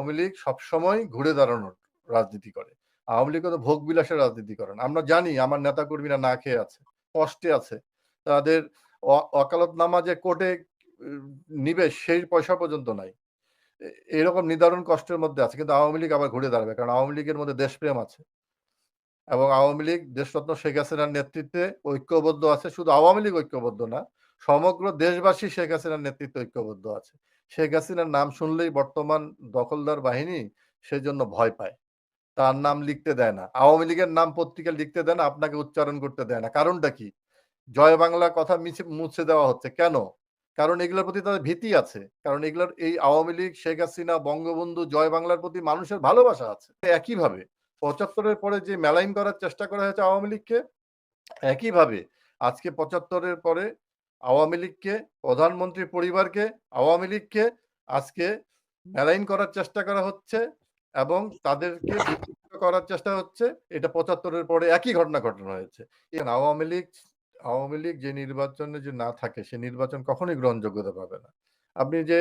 আওয়ামী লীগ সবসময় ঘুরে দাঁড়ানোর রাজনীতি করে। আওয়ামী লীগ ভোগ বিলাসের রাজনীতি করে না। আমরা জানি আমার নেতাকর্মীরা না খেয়ে আছে, কষ্টে আছে। তাদের ওয়াকালতনামা যে কোর্টে নিবে সেই পয়সা পর্যন্ত নাই। এরকম নিদারুণ কষ্টের মধ্যে আছে। কিন্তু আওয়ামী লীগ আবার ঘুরে দাঁড়াবে। কারণ আওয়ামী লীগের মধ্যে দেশপ্রেম আছে। এবং আওয়ামী লীগ দেশরত্ন শেখ হাসিনার নেতৃত্বে ঐক্যবদ্ধ আছে। শুধু আওয়ামী লীগ ঐক্যবদ্ধ না, সমগ্র দেশবাসী শেখ হাসিনার নেতৃত্বে ঐক্যবদ্ধ আছে। শেখ হাসিনার নাম শুনলেই বর্তমান দখলদার বাহিনী সেজন্য ভয় পায়। তার নাম লিখতে দেয় না। আওয়ামী লীগের নাম পত্রিকা লিখতে দেয় না, আপনাকে উচ্চারণ করতে দেয় না। কারণটা কি? জয় বাংলা কথা মুছে দেওয়া হচ্ছে। কেন? কারণ এগুলোর প্রতি তাদের ভীতি আছে। কারণ এগুলোর এই আওয়ামী লীগ, শেখ হাসিনা, বঙ্গবন্ধু, জয় বাংলার প্রতি মানুষের ভালোবাসা আছে। একইভাবে ৭৫ পরে যে মেলাইন করার চেষ্টা করা হয়েছে আওয়ামী লীগকে, একইভাবে আজকে ৭৫ পরে আওয়ামী লীগকে, প্রধানমন্ত্রীর পরিবারকে, আওয়ামী লীগকে আজকে মেলাইন করার চেষ্টা করা হচ্ছে এবং তাদেরকে বিভক্ত করার চেষ্টা হচ্ছে। এটা ৭৫ পরে একই ঘটনা ঘটানো হয়েছে। আওয়ামী লীগ যে নির্বাচনে যে না থাকে সে নির্বাচন কখনোই গ্রহণযোগ্যতা পাবে না। আপনি যে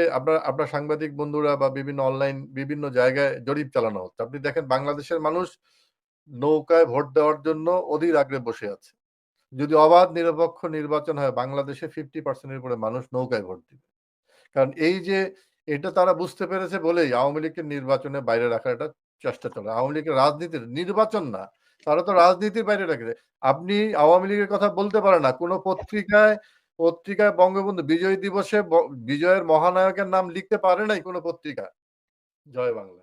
আপনার সাংবাদিক বন্ধুরা বা বিভিন্ন অনলাইন বিভিন্ন জায়গায় জরিপ চালানো হচ্ছে। আপনি দেখেন বাংলাদেশের মানুষ নৌকায় ভোট দেওয়ার জন্য অধীর আগ্রহে বসে আছে। যদি অবাধ নিরপেক্ষ নির্বাচন হয় বাংলাদেশে 50% এর উপরে মানুষ নৌকায় ভোট দিবে। কারণ এই যে এটা তারা বুঝতে পেরেছে বলেই আওয়ামী লীগকে নির্বাচনের বাইরে রাখার একটা চেষ্টা চলে। আওয়ামী লীগের রাজনীতির নির্বাচন না। তারা তো রাজনীতির বাইরে রাখে। আপনি আওয়ামী লীগের কথা বলতে পারেন না। কোন পত্রিকায় বঙ্গবন্ধু বিজয় দিবসে বিজয়ের মহানায়কের নাম লিখতে পারে নাই কোন পত্রিকা। জয় বাংলা।